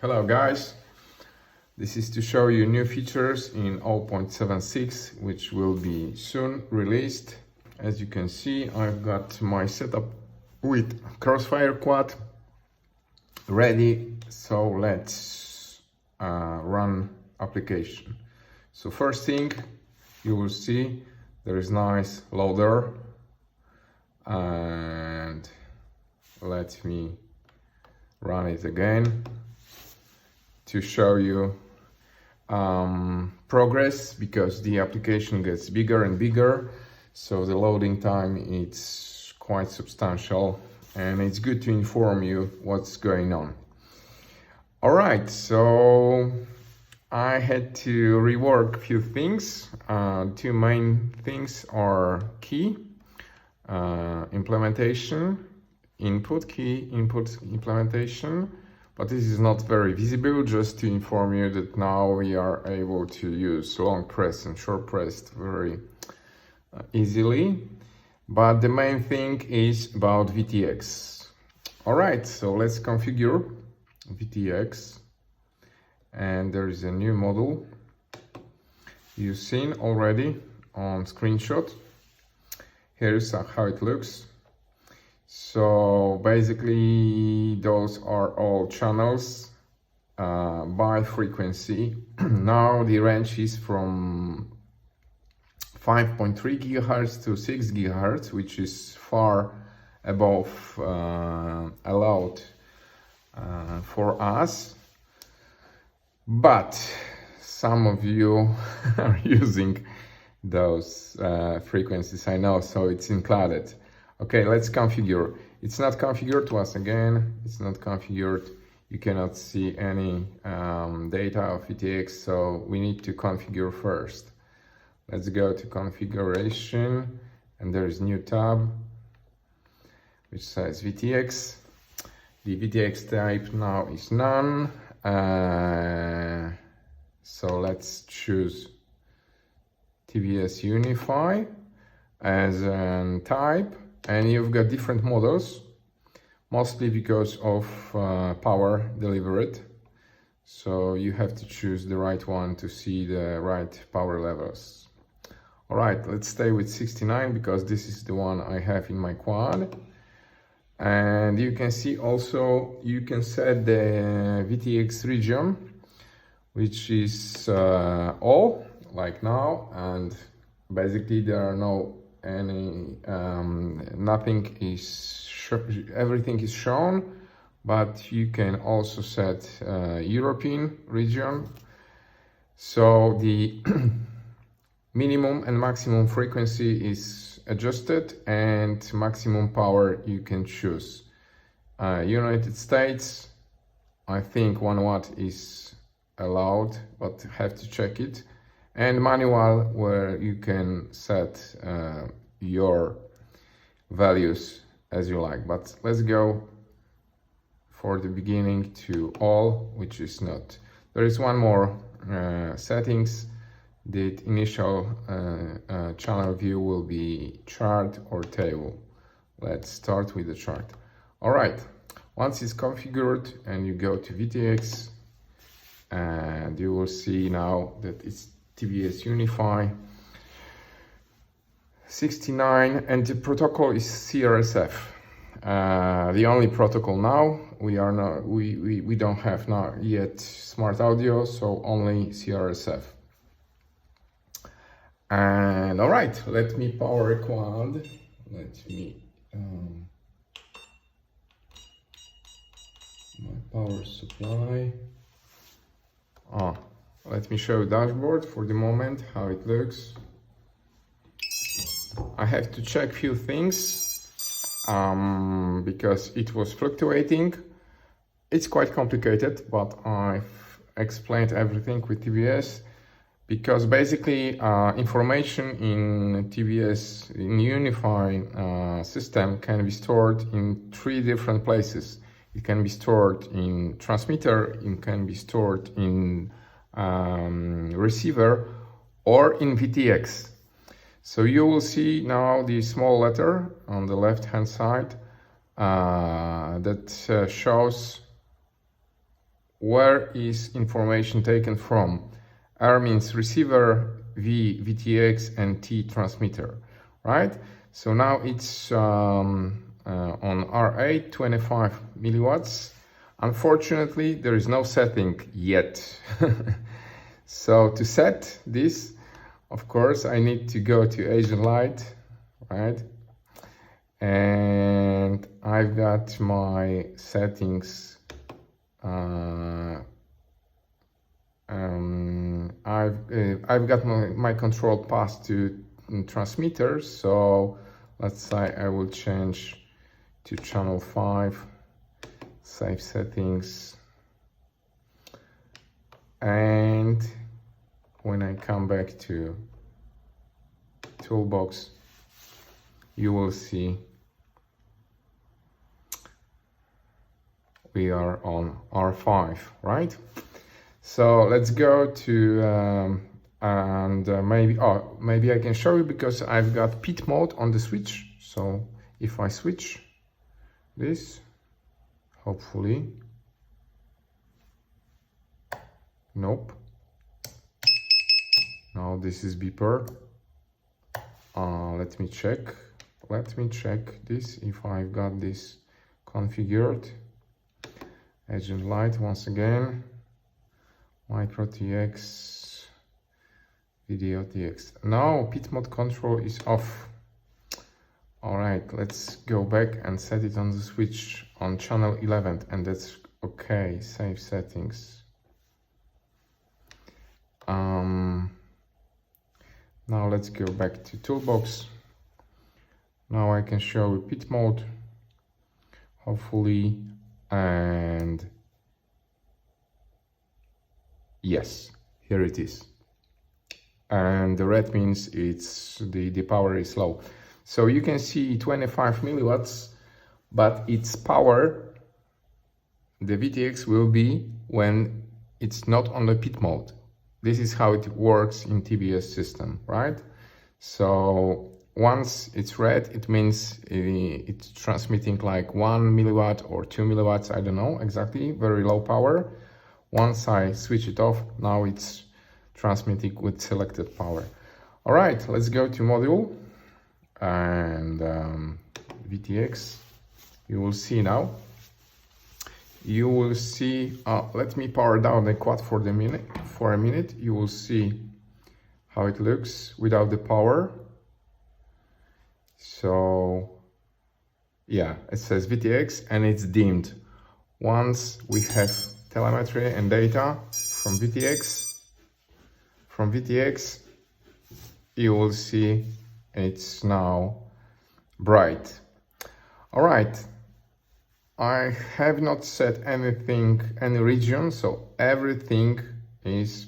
Hello guys, this is to show you new features in 0.76 which will be soon released. As you can see, I've got my setup with Crossfire Quad ready, so let's run application. So first thing you will see, there is nice loader, and let me run it again to show you progress, because the application gets bigger and bigger, so the loading time is quite substantial, and it's good to inform you what's going on. All right, so I had to rework a few things. Two main things are key implementation, key input implementation, but this is not very visible, just to inform you that now we are able to use long press and short press very easily. But the main thing is about VTX. All right, so let's configure VTX, and there is a new model you've seen already on screenshot. Here's how it looks. So basically those are all channels by frequency. Now the range is from 5.3 GHz to 6 GHz, which is far above allowed for us. But some of you are using those frequencies, I know, so it's included. Okay, let's configure. It's not configured once again. It's not configured. You cannot see any data of VTX, so we need to configure first. Let's go to configuration, and there is new tab which says VTX. The VTX type now is none. So let's choose TVS Unify as a type. And you've got different models, mostly because of power delivered. So you have to choose the right one to see the right power levels. All right, let's stay with 69 because this is the one I have in my quad. And you can see also, you can set the VTX region, which is all, like now, and basically there are no nothing is everything is shown, but you can also set European region. So the minimum and maximum frequency is adjusted, and maximum power you can choose. United States, I think 1 watt is allowed, but have to check it. And manual, where you can set your values as you like. But let's go for the beginning to all, which is not. There is one more settings. The initial channel view will be chart or table. Let's start with the chart. All right, once it's configured and you go to VTX, and you will see now that it's TVS Unify 69, and the protocol is CRSF. The only protocol now, we don't have now yet smart audio, so only CRSF. And all right, let me power a quad. Let me my power supply. Let me show dashboard for the moment, how it looks. I have to check few things because it was fluctuating. It's quite complicated, but I've explained everything with TVS, because basically information in TVS, in Unify system, can be stored in 3 different places. It can be stored in transmitter, it can be stored in receiver, or in VTX. So you will see now the small letter on the left hand side that shows where is information taken from? R means receiver, V, VTX, and T, transmitter, right? So now it's on R8, 25 milliwatts. Unfortunately, there is no setting yet. So to set this, of course, I need to go to Agent Light, right? And I've got my settings. I've got my control path to transmitter. So let's say I will change to channel 5, save settings, and when I come back to Toolbox, you will see we are on R5, right? So let's go to maybe I can show you, because I've got pit mode on the switch. So if I switch this, hopefully, nope. Now this is beeper. Let me check this if I've got this configured. Agent Light once again, Micro TX, Video TX. Now pit mode control is off. All right, let's go back and set it on the switch on channel 11, and that's okay. Save settings. Now let's go back to Toolbox. Now I can show pit mode, hopefully, and yes, here it is. And the red means it's the power is low. So you can see 25 milliwatts, but its power, the VTX, will be when it's not on the pit mode. This is how it works in TBS system, right? So once it's red, it means it's transmitting like 1 milliwatt or 2 milliwatts, I don't know exactly, very low power. Once I switch it off, now it's transmitting with selected power. All right, let's go to module and VTX. You will see now. You will see, let me power down the quad for a minute. You will see how it looks without the power. So yeah, it says VTX and it's dimmed. Once we have telemetry and data from VTX, you will see it's now bright. All right. I have not set anything, any region, so everything is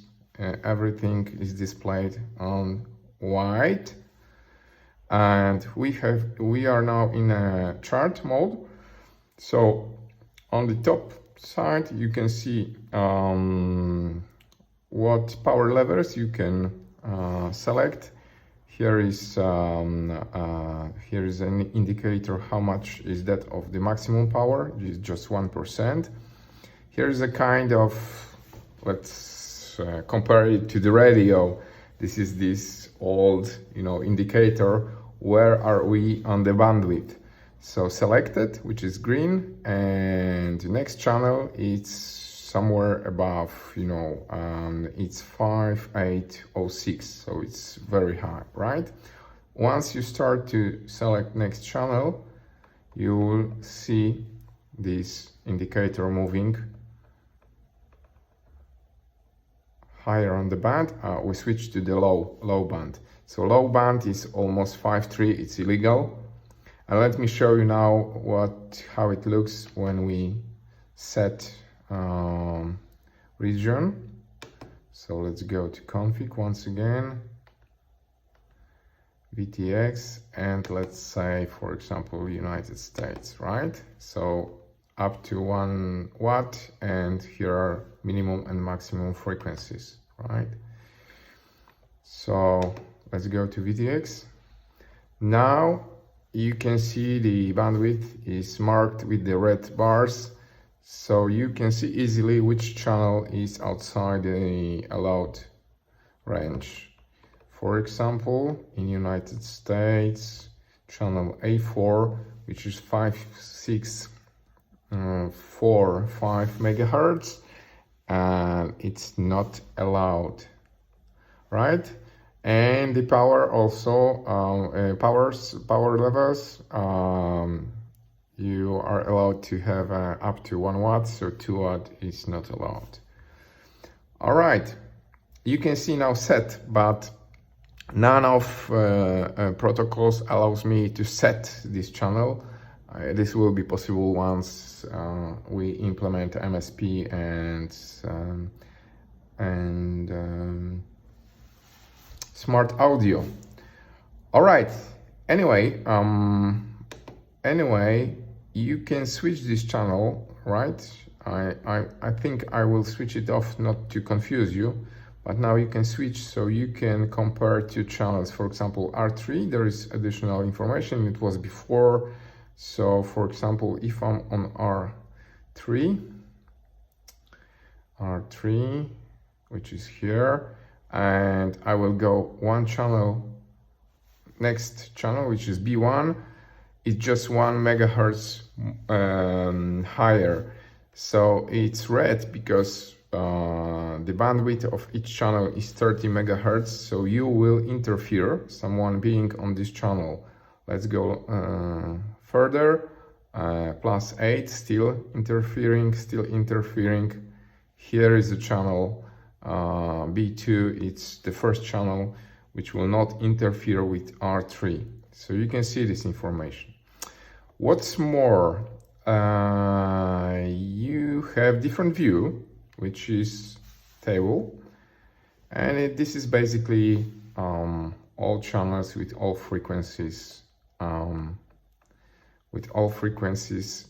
displayed on white, and we are now in a chart mode. So on the top side you can see what power levels you can select. Here is an indicator how much is that of the maximum power. It's just 1%. Here is a kind of, let's compare it to the radio. This is this old, indicator. Where are we on the bandwidth? So selected, which is green, and the next channel it's somewhere above, it's 5806, so it's very high, right? Once you start to select next channel, you will see this indicator moving higher on the band. We switch to the low band. So low band is almost 5.3, it's illegal. And let me show you now how it looks when we set region. So let's go to config once again, VTX, and let's say, for example, United States, right? So up to 1 watt, and here are minimum and maximum frequencies, right? So let's go to VTX. Now you can see the bandwidth is marked with the red bars. So you can see easily which channel is outside the allowed range. For example, in United States, channel A4, which is 5645 megahertz, and it's not allowed, right? And the power also, power levels, you are allowed to have up to 1 watt, so 2 watt is not allowed. All right, you can see now set, but none of protocols allows me to set this channel. This will be possible once we implement MSP and smart audio. All right. Anyway, you can switch this channel, right? I think I will switch it off not to confuse you, but now you can switch, so you can compare two channels. For example, R3, there is additional information. It was before. So for example, if I'm on R3, which is here, and I will go one channel, next channel, which is B1, it's just 1 megahertz higher. So it's red because the bandwidth of each channel is 30 megahertz. So you will interfere, someone being on this channel. Let's go further, +8, still interfering. Here is the channel B2, it's the first channel which will not interfere with R3. So you can see this information. What's more, you have different view, which is table, and this is basically all channels with all frequencies,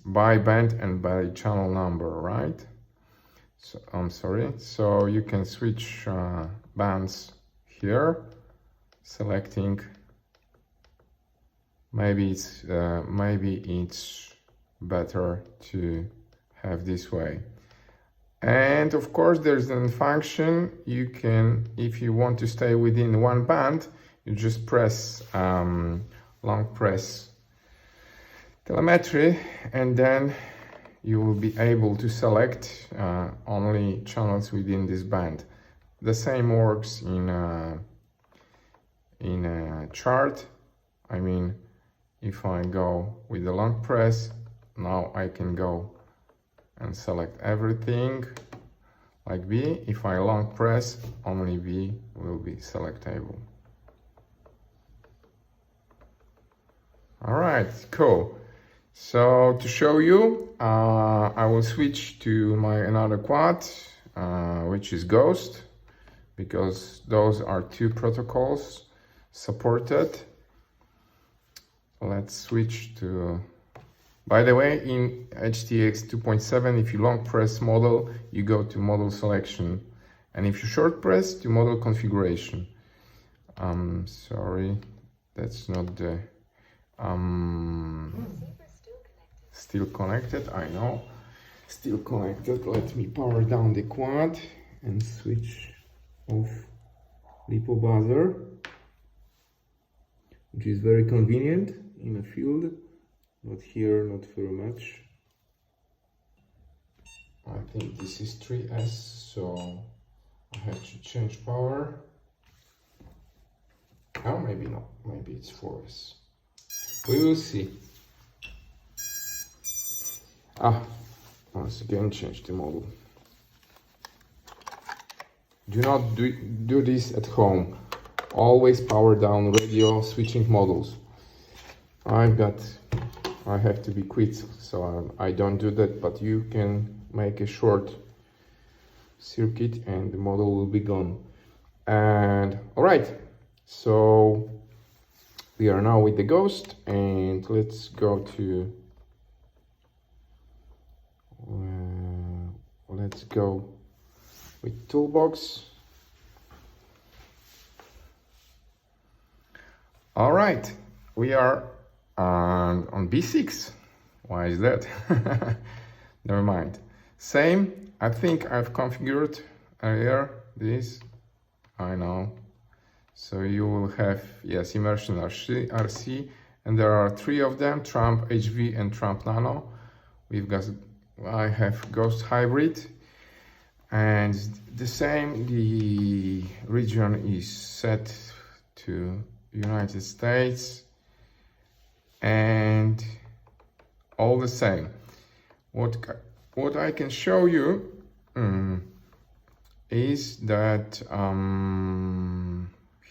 by band and by channel number, right? So I'm sorry. So you can switch bands here, selecting. Maybe it's better to have this way. And of course, there's a function you can, if you want to stay within one band, you just press long press telemetry, and then you will be able to select only channels within this band. The same works in a chart. I mean, if I go with the long press, now I can go and select everything like B. If I long press, only B will be selectable. All right, cool. So to show you, I will switch to my another quad, which is Ghost, because those are two protocols supported. Let's switch to, by the way, in HTX 2.7, if you long press model, you go to model selection, and if you short press, to model configuration. Sorry, that's not the still connected, I know, still connected. Let me power down the quad and switch off LiPo buzzer, which is very convenient in a field, but here not very much. I think this is 3S, so I have to change power. Oh, maybe not, maybe it's 4S. We will see. Once again, change the model. Do not do this at home. Always power down radio switching models. I have to be quick, so I don't do that, but you can make a short circuit and the model will be gone. And all right, so we are now with the Ghost, and let's go to let's go with TooBox. All right, we are on B6. Why is that? Never mind. Same, I think I've configured earlier this, I know. So you will have, yes, immersion RC, and there are 3 of them, Trump HV and Trump Nano. I have Ghost Hybrid, and the same, the region is set to United States, and all the same. What I can show you is that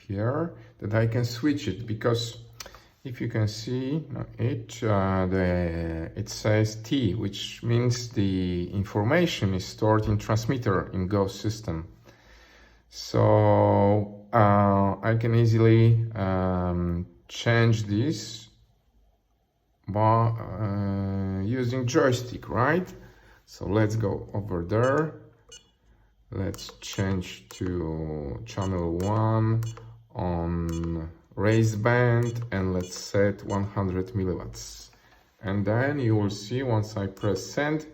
here that I can switch it, because if you can see it, it says T, which means the information is stored in transmitter in Ghost system. So I can easily change this by using joystick, right? So let's go over there. Let's change to channel 1 on raised band, and let's set 100 milliwatts. And then you will see, once I press send,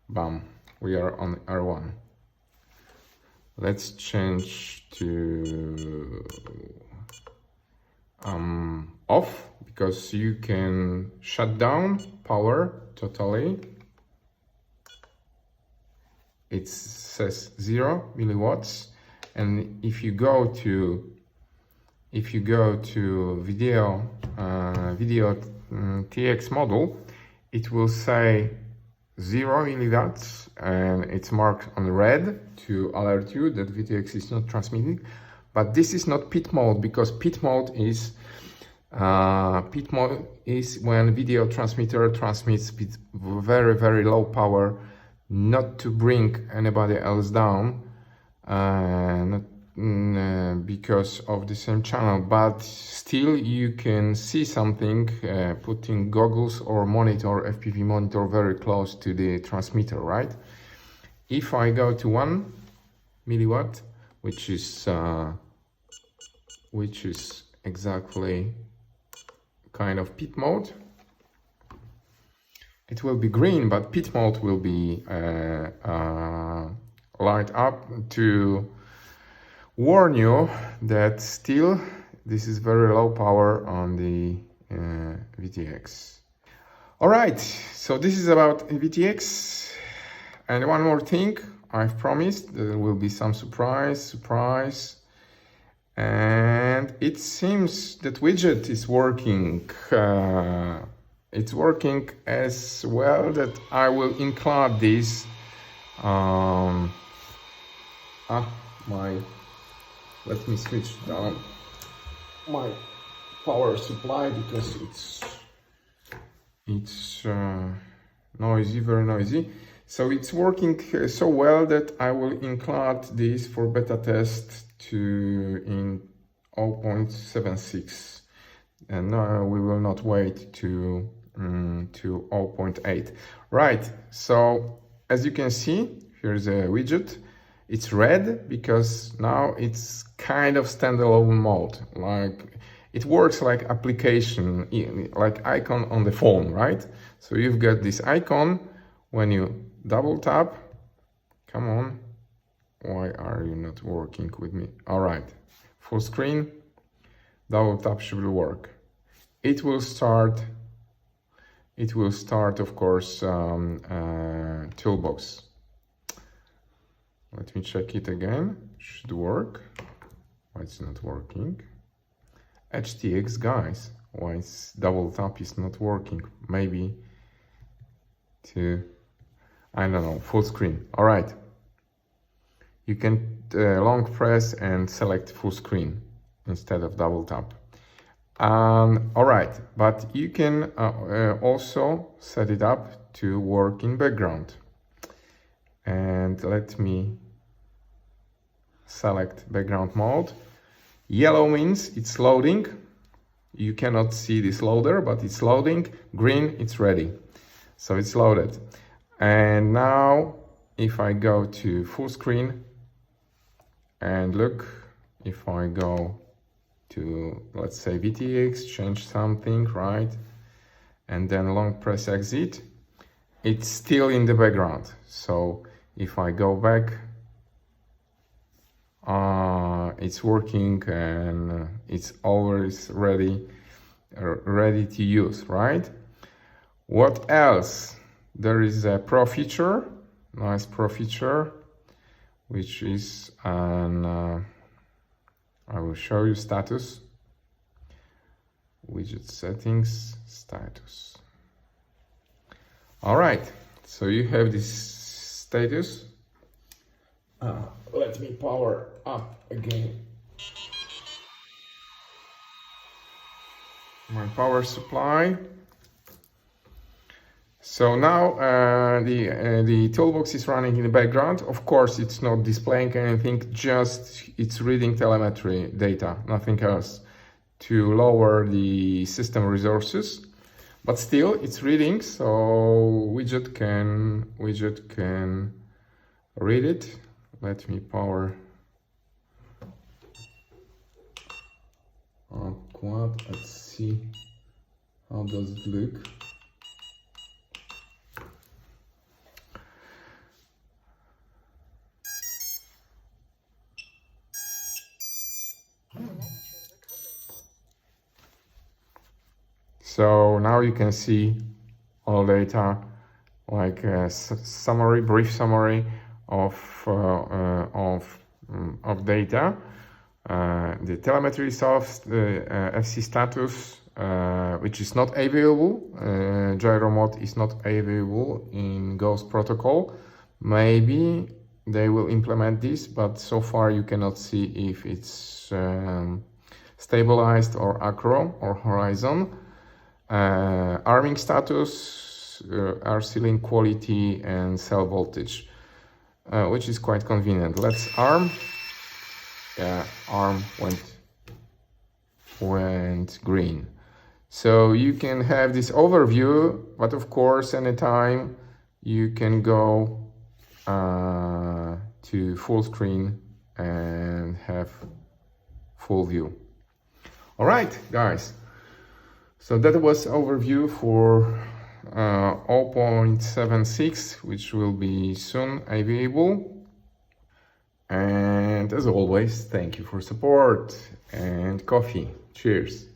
bam, we are on R1. Let's change to off, because you can shut down power totally. It says 0 milliwatts, and if you go to video TX model, it will say 0 milliwatts, and it's marked on red to alert you that VTX is not transmitting. But this is not pit mode, because pit mode is when video transmitter transmits with very, very low power, not to bring anybody else down, because of the same channel, but still you can see something putting goggles or monitor, FPV monitor, very close to the transmitter, right? If I go to 1 milliwatt, which is exactly kind of pit mode, it will be green, but pit mode will be light up to warn you that still this is very low power on the VTX. All right, so this is about VTX. And one more thing, I've promised there will be some surprise. And it seems that Widget is working. It's working as well, that I will include this. Let me switch down my power supply, because it's noisy, very noisy. So it's working so well that I will include this for beta test in 0.76, and we will not wait to 0.8. Right, so as you can see, here's a widget. It's red because now it's kind of standalone mode, like it works like application, like icon on the phone, right? So you've got this icon. When you double tap, come on, why are you not working with me? All right, full screen, double tap should work. It will start, of course, toolbox. Let me check it again. Should work. Why it's not working? HTX, guys. Why it's double tap is not working? Maybe I don't know, full screen. All right. You can long press and select full screen instead of double tap. All right, but you can also set it up to work in background. And let me select background mode. Yellow means it's loading. You cannot see this loader, but it's loading. Green, it's ready. So it's loaded. And now if I go to full screen and look, if I go to, let's say, VTX, change something, right? And then long press exit. it's still in the background. So if I go back, it's working and it's always ready to use, right? What else? There is a pro feature, nice pro feature, which is an I will show you status, widget settings, status. All right, so you have this status. Let me power up again my power supply. So now the toolbox is running in the background. Of course, it's not displaying anything, just it's reading telemetry data, nothing else, to lower the system resources. But still, it's reading, so widget can read it. Let me power up quad. Let's see how does it look. So now you can see all data, like a summary, brief summary of data. The telemetry solves the FC status, which is not available. Gyro mode is not available in Ghost protocol. Maybe they will implement this, but so far you cannot see if it's stabilized or acro or horizon. Arming status, R-ceiling quality, and cell voltage, which is quite convenient. Let's arm. Yeah, arm went green. So you can have this overview, but of course, anytime you can go to full screen and have full view. All right, guys. So that was overview for 0.76, which will be soon available. And as always, thank you for support and coffee. Cheers.